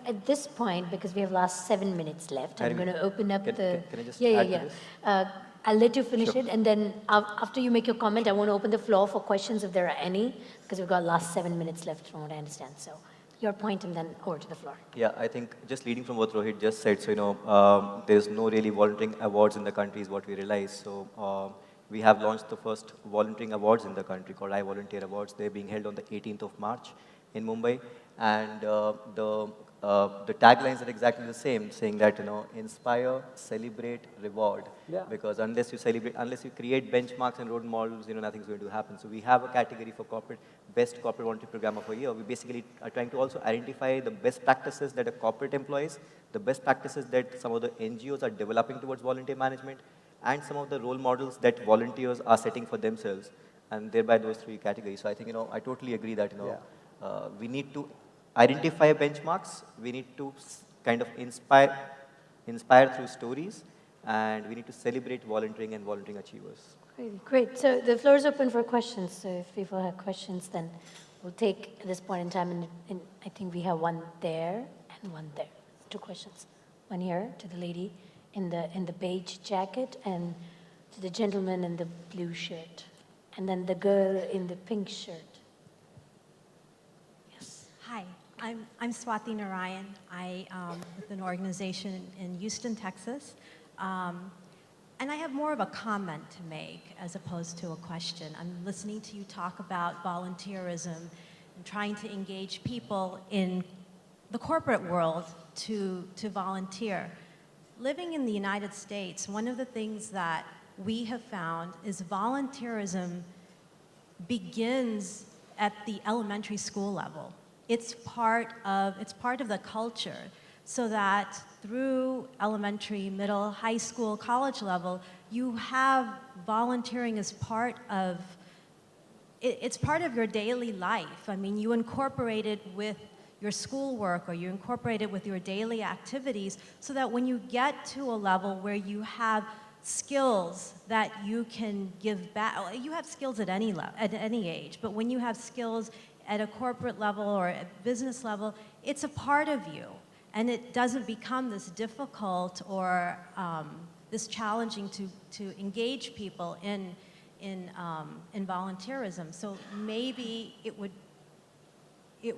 At this point, because we have last 7 minutes left, I'm going to open up Can I just yeah. add to this? I'll let you finish it, and then after you make your comment, I want to open the floor for questions if there are any, because we've got last 7 minutes left from what I understand. So your point, and then over to the floor. Yeah, I think just leading from what Rohit just said, so, there's no really volunteering awards in the country is what we realize. So, We have launched the first volunteering awards in the country called I Volunteer Awards. They're being held on the 18th of March in Mumbai. And the taglines are exactly the same, saying that, inspire, celebrate, reward. Yeah. Because unless you create benchmarks and role models, nothing's going to happen. So we have a category for best corporate volunteer program of a year. We basically are trying to also identify the best practices that a corporate employs, the best practices that some of the NGOs are developing towards volunteer management, and some of the role models that volunteers are setting for themselves, and thereby those three categories. So I think, I totally agree that, we need to identify benchmarks, we need to kind of inspire through stories, and we need to celebrate volunteering and volunteering achievers. Great, great. So the floor is open for questions. So if people have questions, then we'll take at this point in time, and I think we have one there and one there. 2 questions. One here to the lady in the beige jacket, and to the gentleman in the blue shirt, and then the girl in the pink shirt. Yes. Hi, I'm Swati Narayan. I with an organization in Houston, Texas. And I have more of a comment to make as opposed to a question. I'm listening to you talk about volunteerism and trying to engage people in the corporate world to volunteer. Living in the United States, one of the things that we have found is volunteerism begins at the elementary school level. It's part of the culture, so that through elementary, middle, high school, college level, you have volunteering as part of, it's part of your daily life. I mean, you incorporate it with your schoolwork, or you incorporate it with your daily activities, so that when you get to a level where you have skills that you can give back, you have skills at any level, at any age, but when you have skills at a corporate level or at business level, it's a part of you, and it doesn't become this difficult or this challenging to engage people in volunteerism. So maybe it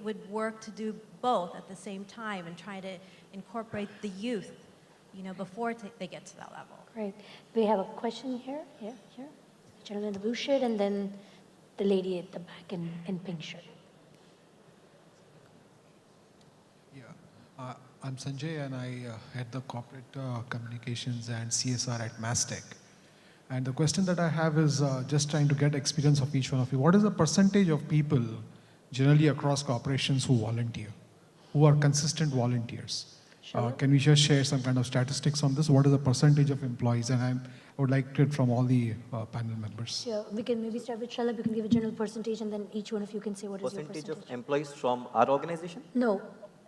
would work to do both at the same time and try to incorporate the youth, before they get to that level. Great. We have a question here. Here. The gentleman in the blue shirt, and then the lady at the back in pink shirt. Yeah, I'm Sanjay, and I head the corporate communications and CSR at Mastech. And the question that I have is just trying to get experience of each one of you. What is the percentage of people generally across corporations who volunteer, who are consistent volunteers? Can we just share some kind of statistics on this? What is the percentage of employees? And I would like it from all the panel members. Yeah, we can maybe start with Shalabh. You can give a general percentage, and then each one of you can say what is your Percentage percentage. of employees from our organization? No.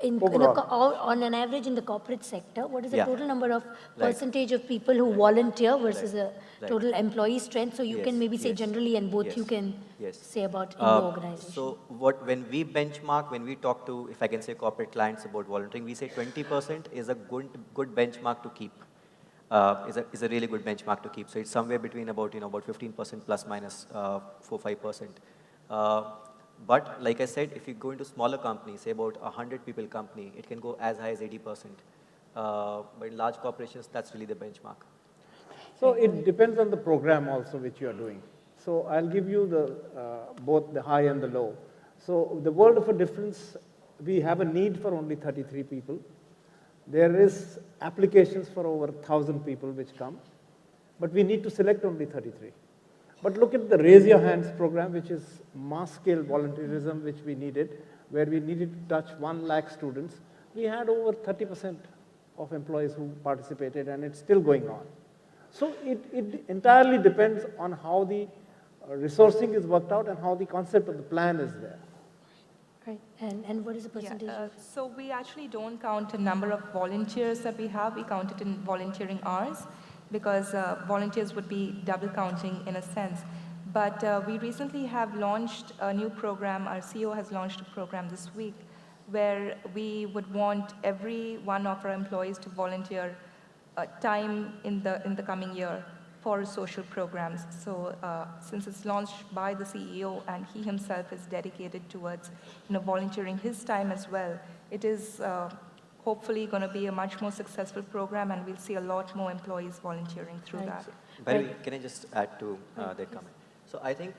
On an average in the corporate sector, what is the Yeah. total number of Right. percentage of people who volunteer versus Right. a Right. total employee strength? So you can Yes, maybe say yes, generally, and both yes, you can yes. say about in your Uh, organization. So when we benchmark, when we talk to, if I can say, corporate clients about volunteering, we say 20% is a good benchmark to keep. Is a really good benchmark to keep. So it's somewhere between about 15% plus minus 4-5%. But like I said, if you go into smaller companies, say about 100 people company, it can go as high as 80%. But in large corporations, that's really the benchmark. So it depends on the program also which you are doing. So I'll give you both the high and the low. So the world of a difference, we have a need for only 33 people. There is applications for over 1,000 people which come, but we need to select only 33. But look at the Raise Your Hands program, which is mass-scale volunteerism, which we needed, where we needed to touch 1 lakh students. We had over 30% of employees who participated, and it's still going on. So it entirely depends on how the resourcing is worked out and how the concept of the plan is there. Right. And what is the percentage? So we actually don't count the number of volunteers that we have. We count it in volunteering hours, because volunteers would be double counting in a sense. But we recently have launched a new program. Our CEO has launched a program this week where we would want every one of our employees to volunteer time in the coming year for social programs. So since it's launched by the CEO and he himself is dedicated towards volunteering his time as well, it is hopefully going to be a much more successful program, and we'll see a lot more employees volunteering through Right. that. By the way, can I just add to that comment? So I think,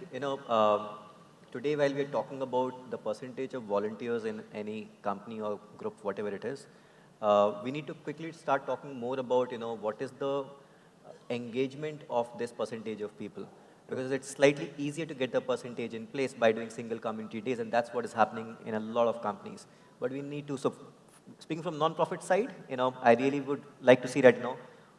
today while we're talking about the percentage of volunteers in any company or group, whatever it is, we need to quickly start talking more about, what is the engagement of this percentage of people. Because it's slightly easier to get the percentage in place by doing single community days, and that's what is happening in a lot of companies. But we need to, so speaking from non-profit side, I really would like to see that,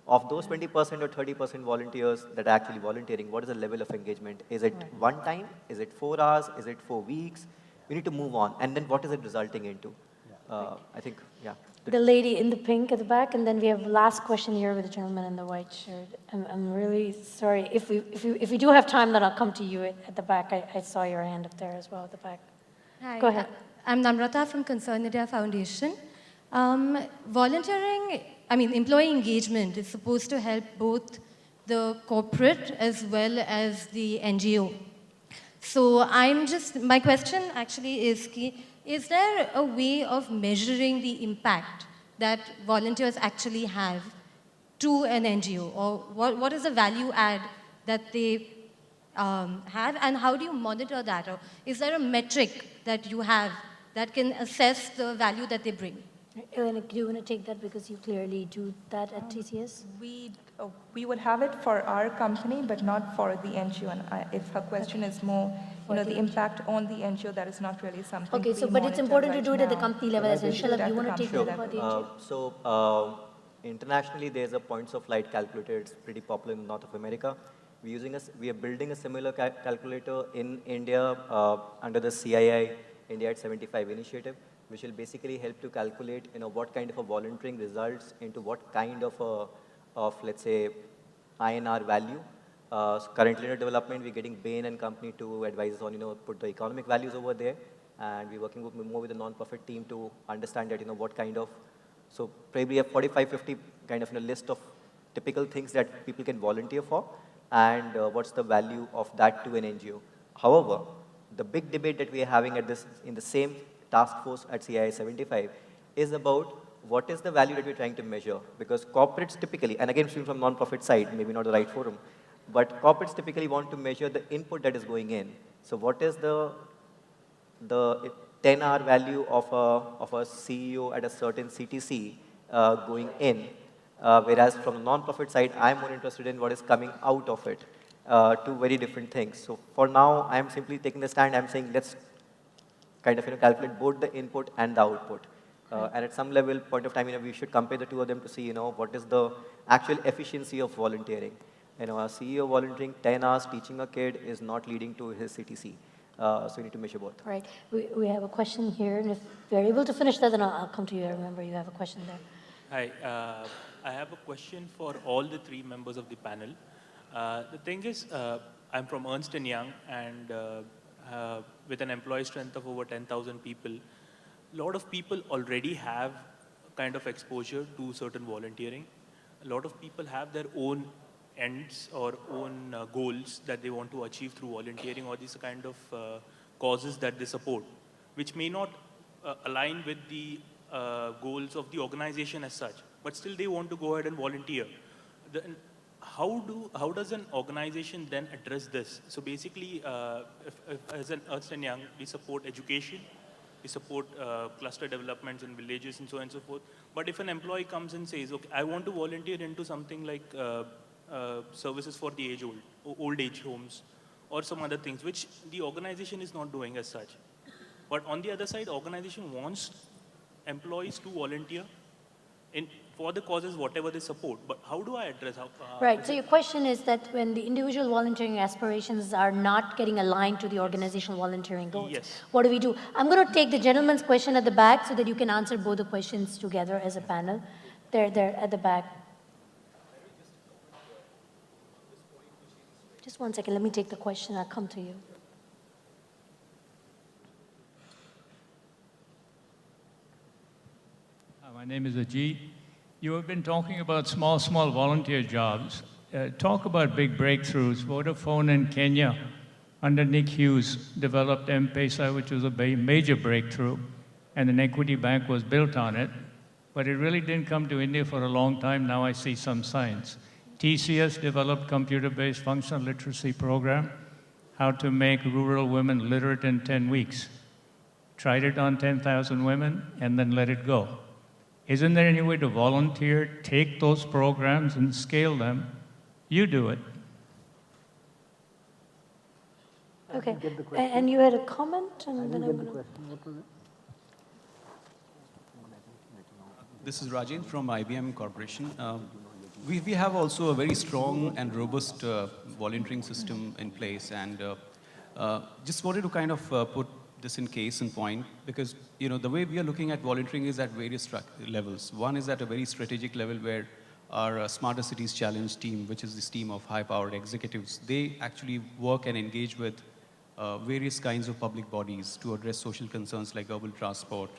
of those 20% or 30% volunteers that are actually volunteering, what is the level of engagement? Is it one time? Is it 4 hours? Is it 4 weeks? We need to move on. And then what is it resulting into? I think, yeah. The lady in the pink at the back, and then we have last question here with the gentleman in the white shirt. I'm really sorry. If we do have time, then I'll come to you at the back. I saw your hand up there as well at the back. Hi, Go ahead. I'm Namrata from Concern India Foundation. Volunteering, employee engagement is supposed to help both the corporate as well as the NGO. So my question actually is there a way of measuring the impact that volunteers actually have to an NGO? Or what is the value add that they have, and how do you monitor that? Or is there a metric that you have that can assess the value that they bring? Elena, do you want to take that because you clearly do that at TCS? We would have it for our company, but not for the NGO. And if her question is more, the impact on the NGO, that is not really something. Okay, we but it's monitor important to right do it at the now. company level as well. We should Shalabh, at you the want to take company that level. about the NGO? So internationally, there's a points of light calculator. It's pretty popular in North of America. We are building a similar calculator in India under the CII India at 75 initiative, which will basically help to calculate, what kind of a volunteering results into what kind of let's say, INR value. Currently under development, we're getting Bain and company to advise us on, put the economic values over there. And we're working more with the non-profit team to understand that, what kind of, so probably a 45, 50 kind of list of typical things that people can volunteer for, and what's the value of that to an NGO. However, the big debate that we are having in the same task force at CII 75 is about what is the value that we're trying to measure. Because corporates typically, and again, from non-profit side, maybe not the right forum, but corporates typically want to measure the input that is going in. So what is the 10-hour value of a CEO at a certain CTC going in, whereas from the non-profit side, I'm more interested in what is coming out of it. Two very different things. So for now, I'm simply taking the stand. I'm saying let's kind of calculate both the input and the output. And at some level, point of time, we should compare the two of them to see, what is the actual efficiency of volunteering. A CEO volunteering 10 hours teaching a kid is not leading to his CTC. So we need to measure both. All right. We have a question here, and if you're able to finish that, then I'll come to you. I remember you have a question there. Hi. I have a question for all the three members of the panel. The thing is, I'm from Ernst & Young, and with an employee strength of over 10,000 people, a lot of people already have kind of exposure to certain volunteering. A lot of people have their own ends or own goals that they want to achieve through volunteering, or these kind of causes that they support, which may not align with the goals of the organization as such, but still they want to go ahead and volunteer. How does an organization then address this? So basically, if as an Ernst & Young, we support education, we support cluster developments in villages and so on and so forth. But if an employee comes and says, okay, I want to volunteer into something like services for the old age homes, or some other things, which the organization is not doing as such. But on the other side, organization wants employees to volunteer for the causes, whatever they support. But how do I address how? Right. So your question is that when the individual volunteering aspirations are not getting aligned to the organizational volunteering goals, yes, what do we do? I'm going to take the gentleman's question at the back so that you can answer both the questions together as a panel. There at the back. Just 1 second. Let me take the question. I'll come to you. My name is Ajit. You have been talking about small volunteer jobs. Talk about big breakthroughs. Vodafone in Kenya, under Nick Hughes, developed M-Pesa, which was a major breakthrough, and an equity bank was built on it. but it really didn't come to India for a long time. Now I see some signs. TCS developed computer-based functional literacy program, how to make rural women literate in 10 weeks. Tried it on 10,000 women and then let it go. Isn't there any way to volunteer, take those programs and scale them? You do it. Okay. And you had a comment, and then I'm going to. What was it? This is Rajen from IBM Corporation. We have also a very strong and robust volunteering system in place, and just wanted to kind of put this in case in point, because the way we are looking at volunteering is at various levels. One is at a very strategic level where our Smarter Cities Challenge team, which is this team of high-powered executives, they actually work and engage with various kinds of public bodies to address social concerns like urban transport,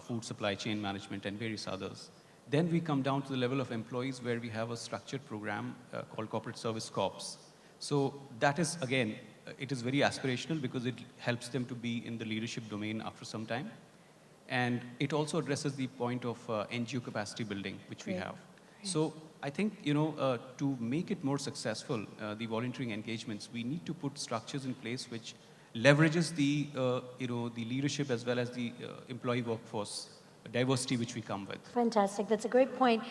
food supply chain management, and various others. Then we come down to the level of employees where we have a structured program called Corporate Service Corps. So that is, again, it is very aspirational because it helps them to be in the leadership domain after some time. And it also addresses the point of NGO capacity building, which we have. So I think, to make it more successful, the volunteering engagements, we need to put structures in place which leverages the, the leadership as well as the employee workforce diversity which we come with. Fantastic. That's a great point.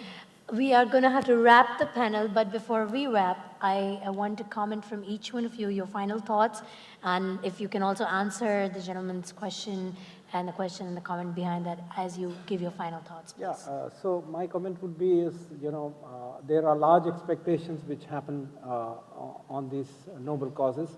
We are going to have to wrap the panel, but before we wrap, I want to comment from each one of you, your final thoughts, and if you can also answer the gentleman's question and the question and the comment behind that as you give your final thoughts, please. Yeah, so my comment would be is, there are large expectations which happen on these noble causes,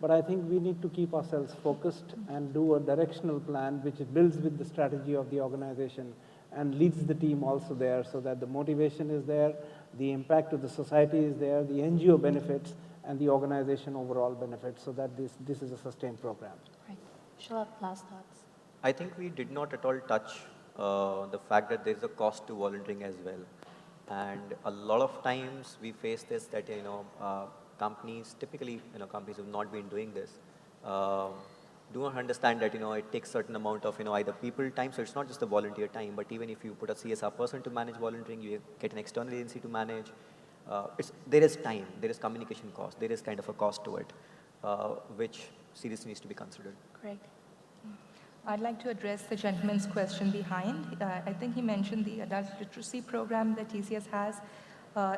but I think we need to keep ourselves focused and do a directional plan which builds with the strategy of the organization and leads the team also there, so that the motivation is there, the impact to the society is there, the NGO benefits, and the organization overall benefits, so that this is a sustained program. Right. Shalabh, last thoughts. I think we did not at all touch the fact that there is a cost to volunteering as well. And a lot of times we face this that, companies, typically, companies who have not been doing this, do not understand that, it takes certain amount of, either people time, so it's not just the volunteer time, but even if you put a CSR person to manage volunteering, you get an external agency to manage, there is time, there is communication cost, there is kind of a cost to it, which seriously needs to be considered. Great. I'd like to address the gentleman's question behind. I think he mentioned the adult literacy program that TCS has.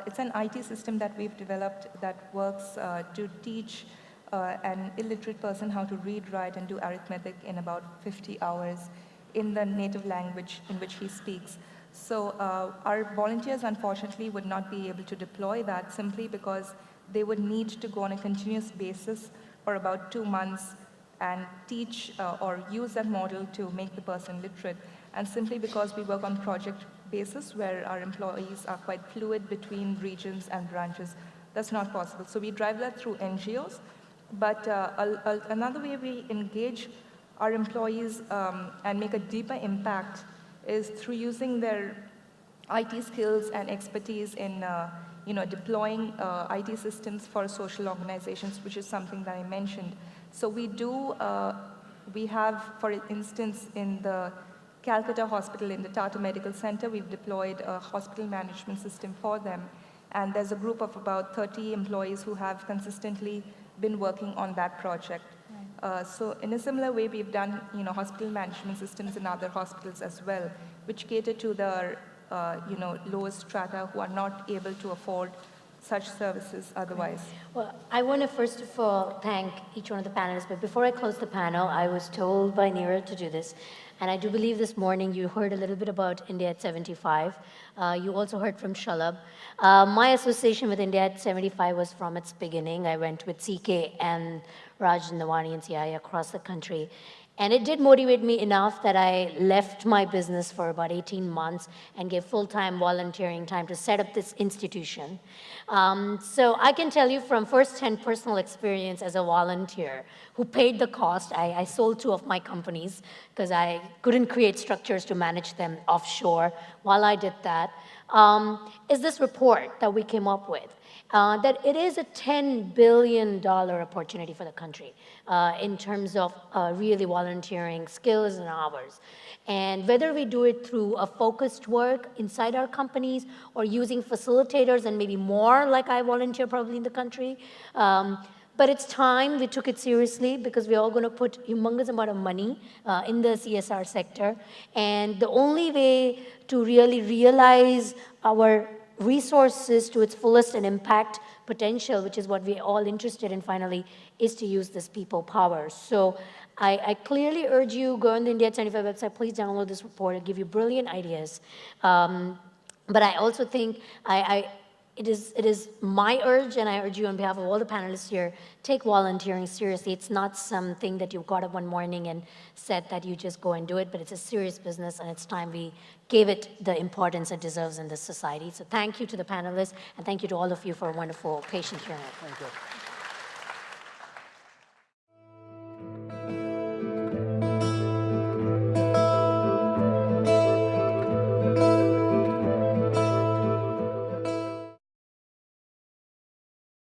It's an IT system that we've developed that works to teach an illiterate person how to read, write, and do arithmetic in about 50 hours in the native language in which he speaks. So our volunteers, unfortunately, would not be able to deploy that simply because they would need to go on a continuous basis for about 2 months and teach or use that model to make the person literate. And simply because we work on project basis where our employees are quite fluid between regions and branches, that's not possible. So we drive that through NGOs. But another way we engage our employees and make a deeper impact is through using their IT skills and expertise in deploying IT systems for social organizations, which is something that I mentioned. So we have, for instance, in the Calcutta Hospital, in the Tata Medical Center, we've deployed a hospital management system for them. And there's a group of about 30 employees who have consistently been working on that project. Right. So in a similar way, we've done hospital management systems in other hospitals as well, which cater to the lowest strata who are not able to afford such services otherwise. Well, I want to first of all thank each one of the panelists, but before I close the panel, I was told by Neera to do this, and I do believe this morning you heard a little bit about India at 75. You also heard from Shalabh. My association with India at 75 was from its beginning. I went with CK and Raj Nawani and CI across the country. And it did motivate me enough that I left my business for about 18 months and gave full-time volunteering time to set up this institution. So I can tell you from first-hand personal experience as a volunteer who paid the cost. I sold 2 of my companies because I couldn't create structures to manage them offshore. While I did that, is this report that we came up with. that it is a $10 billion opportunity for the country in terms of really volunteering skills and hours. And whether we do it through a focused work inside our companies or using facilitators and maybe more like I volunteer probably in the country, but it's time we took it seriously because we're all going to put humongous amount of money in the CSR sector. And the only way to really realize our resources to its fullest and impact potential, which is what we're all interested in finally, is to use this people power. So I clearly urge you, go on the India 75 website, please download this report. It'll give you brilliant ideas. But I also think it is my urge, and I urge you on behalf of all the panelists here, take volunteering seriously. It's not something that you got up one morning and said that you just go and do it, but it's a serious business, and it's time we gave it the importance it deserves in this society. So thank you to the panelists, and thank you to all of you for a wonderful patient hearing. Thank you.